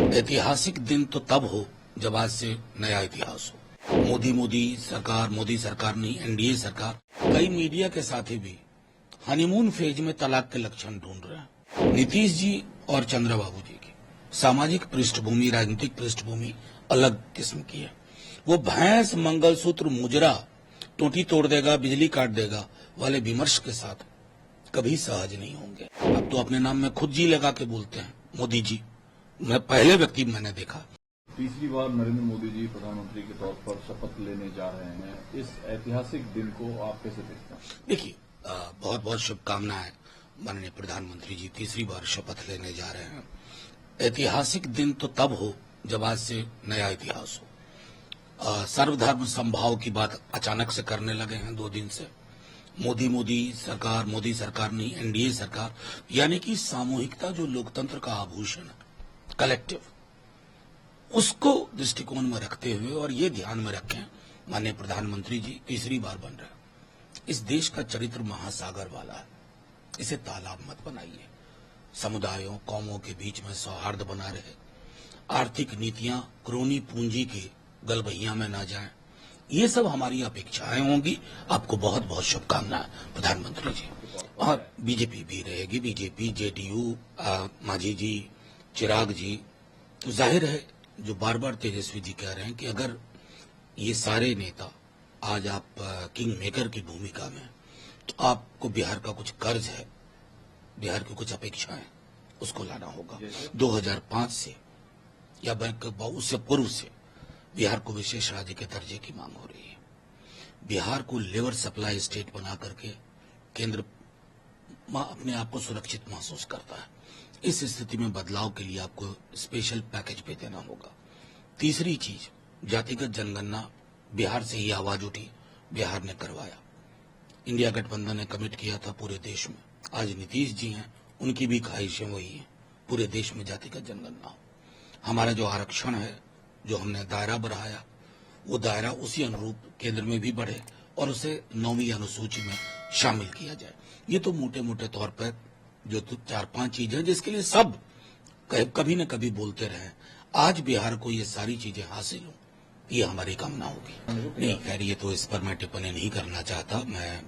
ऐतिहासिक दिन तो तब हो जब आज से नया इतिहास हो। मोदी सरकार नहीं, एनडीए सरकार। कई मीडिया के साथी भी हनीमून फेज में तलाक के लक्षण ढूंढ रहे हैं। नीतीश जी और चंद्रबाबू जी की सामाजिक पृष्ठभूमि, राजनीतिक पृष्ठभूमि अलग किस्म की है। वो भैंस मंगलसूत्र मुजरा टोटी तोड़ देगा, बिजली काट देगा वाले विमर्श के साथ कभी सहज नहीं होंगे। अब तो अपने नाम में खुद जी लगा के बोलते हैं मोदी जी। मैं पहले व्यक्ति मैंने देखा। तीसरी बार नरेंद्र मोदी जी प्रधानमंत्री के तौर पर शपथ लेने जा रहे हैं। इस ऐतिहासिक दिन को आप कैसे देखते हैं? देखिए, बहुत बहुत शुभकामनाएं। माननीय प्रधानमंत्री जी तीसरी बार शपथ लेने जा रहे हैं। ऐतिहासिक दिन तो तब हो जब आज से नया इतिहास हो। सर्वधर्म समभाव की बात अचानक से करने लगे हैं 2 दिन से। मोदी सरकार नहीं, एनडीए सरकार। यानी कि सामूहिकता जो लोकतंत्र का आभूषण है, कलेक्टिव, उसको दृष्टिकोण में रखते हुए और ये ध्यान में रखें माननीय प्रधानमंत्री जी तीसरी बार बन रहे हैं। इस देश का चरित्र महासागर वाला है, इसे तालाब मत बनाइए। समुदायों, कौमों के बीच में सौहार्द बना रहे। आर्थिक नीतियां क्रोनी पूंजी के गलबहिया में ना जाएं। ये सब हमारी अपेक्षाएं होंगी। आपको बहुत बहुत शुभकामनाएं प्रधानमंत्री जी। और बीजेपी भी रहेगी, बीजेपी, जेडीयू, मांझी जी, चिराग जी। तो जाहिर है जो बार बार तेजस्वी जी कह रहे हैं कि अगर ये सारे नेता आज आप किंग मेकर की भूमिका में, तो आपको बिहार का कुछ कर्ज है, बिहार की कुछ अपेक्षाएं, उसको लाना होगा। 2005 से या उससे पूर्व से बिहार को विशेष राज्य के दर्जे की मांग हो रही है। बिहार को लेबर सप्लाई स्टेट बना करके केंद्र अपने आप को सुरक्षित महसूस करता है। इस स्थिति में बदलाव के लिए आपको स्पेशल पैकेज पे देना होगा। तीसरी चीज, जातिगत जनगणना बिहार से ही आवाज उठी, बिहार ने करवाया। इंडिया गठबंधन ने कमिट किया था पूरे देश में। आज नीतीश जी हैं, उनकी भी ख्वाहिशें वही हैं, पूरे देश में जातिगत जनगणना हो। हमारा जो आरक्षण है, जो हमने दायरा बढ़ाया, वो दायरा उसी अनुरूप केंद्र में भी बढ़े और उसे 9वीं अनुसूची में शामिल किया जाए। ये तो मोटे मोटे तौर पर जो 4-5 चीजें जिसके लिए सब कभी न कभी बोलते रहे। आज बिहार को ये सारी चीजें हासिल हो, ये हमारी कामना होगी। नहीं खैर, ये तो इस पर मैं टिप्पणी नहीं करना चाहता। मैं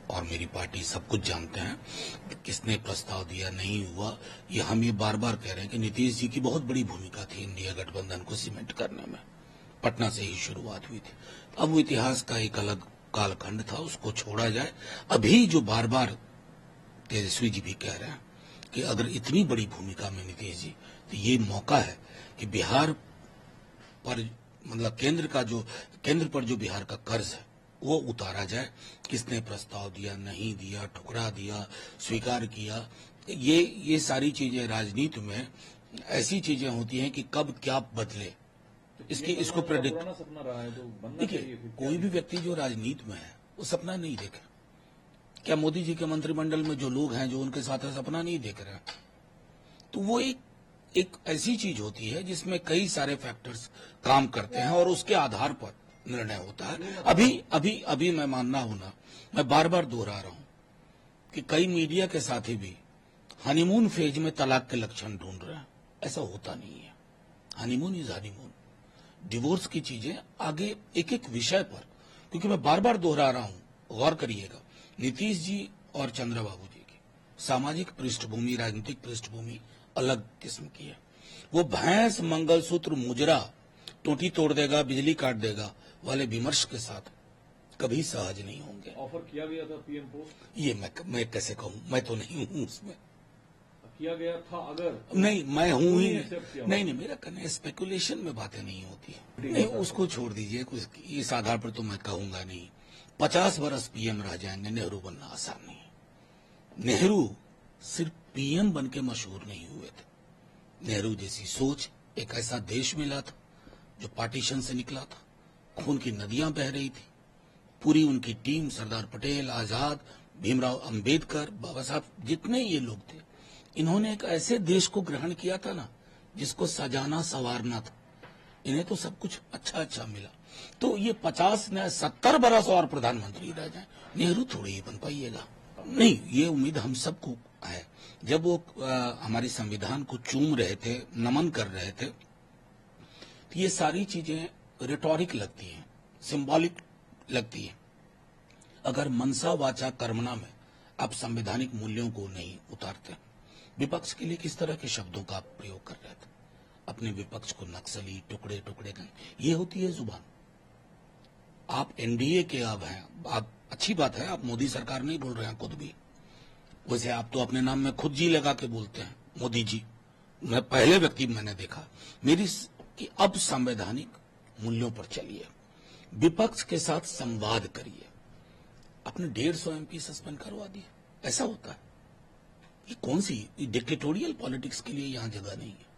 और मेरी पार्टी सब कुछ जानते हैं किसने प्रस्ताव दिया, नहीं हुआ। ये हम ये बार बार कह रहे हैं कि नीतीश जी की बहुत बड़ी भूमिका थी इंडिया गठबंधन को सीमेंट करने में। पटना से ही शुरुआत हुई थी। अब वो इतिहास का एक अलग कालखंड था, उसको छोड़ा जाए। अभी जो बार बार तेजस्वी जी भी कह रहे हैं कि अगर इतनी बड़ी भूमिका में नीतीश जी, तो ये मौका है कि बिहार पर मतलब केंद्र पर जो बिहार का कर्ज है वो उतारा जाए। किसने प्रस्ताव दिया, नहीं दिया, ठुकरा दिया, स्वीकार किया, ये सारी चीजें राजनीति में ऐसी चीजें होती हैं कि कब क्या बदले, इसको प्रेडिक्ट। देखिए, कोई भी व्यक्ति जो राजनीति में है वो सपना नहीं देखे। क्या मोदी जी के मंत्रिमंडल में जो लोग हैं जो उनके साथ है, सपना नहीं देख रहे हैं? तो वो एक ऐसी चीज होती है जिसमें कई सारे फैक्टर्स काम करते हैं और उसके आधार पर निर्णय होता है। अभी मैं मानना हूं ना, मैं बार बार दोहरा रहा हूं कि कई मीडिया के साथी भी हनीमून फेज में तलाक के लक्षण ढूंढ रहे हैं। ऐसा होता नहीं है। Honeymoon is honeymoon. डिवोर्स की चीजें आगे एक एक विषय पर, क्योंकि मैं बार बार दोहरा रहा हूं, गौर करिएगा, नीतीश जी और चंद्रबाबू जी की सामाजिक पृष्ठभूमि, राजनीतिक पृष्ठभूमि अलग किस्म की है। वो भैंस मंगलसूत्र मुजरा टोटी तोड़ देगा, बिजली काट देगा वाले विमर्श के साथ कभी सहज नहीं होंगे। ऑफर किया गया था पीएम पोस्ट, ये मैं कैसे कहूं, मैं तो नहीं हूं उसमें। किया गया था अगर नहीं, मैं हूं ही नहीं, मेरा कहना स्पेकुलेशन में बातें नहीं होती। नहीं, उसको छोड़ दीजिए, कुछ इस आधार पर तो मैं कहूंगा नहीं। 50 वर्ष पीएम रह जाएंगे, नेहरू बनना आसान नहीं। नेहरू सिर्फ पीएम बन के मशहूर नहीं हुए थे। नेहरू जैसी सोच एक ऐसा देश मिला था जो पार्टीशन से निकला था, खून की नदियां बह रही थी। पूरी उनकी टीम, सरदार पटेल, आजाद, भीमराव अंबेडकर, बाबा साहब, जितने ये लोग थे, इन्होंने एक ऐसे देश को ग्रहण किया था ना जिसको सजाना संवारना था। इन्हें तो सब कुछ अच्छा मिला। तो ये 50 न 70 बरस और प्रधानमंत्री रह जाए, नेहरू थोड़ी ही बन पाइएगा। नहीं, ये उम्मीद हम सबको है। जब वो हमारी संविधान को चूम रहे थे, नमन कर रहे थे, तो ये सारी चीजें रिटोरिक लगती हैं, सिंबॉलिक लगती हैं। अगर मनसा वाचा कर्मणा में आप संवैधानिक मूल्यों को नहीं उतारते, विपक्ष के लिए किस तरह के शब्दों का आप प्रयोग कर रहे थे? अपने विपक्ष को नक्सली, टुकड़े टुकड़े नहीं, ये होती है जुबान। आप एनडीए के अब हैं, आप अच्छी बात है, आप मोदी सरकार नहीं बोल रहे हैं खुद भी। वैसे आप तो अपने नाम में खुद जी लगा के बोलते हैं, मोदी जी। मैं पहले व्यक्ति मैंने देखा मेरी कि अब संवैधानिक मूल्यों पर चलिए, विपक्ष के साथ संवाद करिए। अपने 150 एमपी सस्पेंड करवा दिए, ऐसा होता है? ये कौन सी डिक्टेटोरियल पॉलिटिक्स के लिए यहां जगह नहीं है।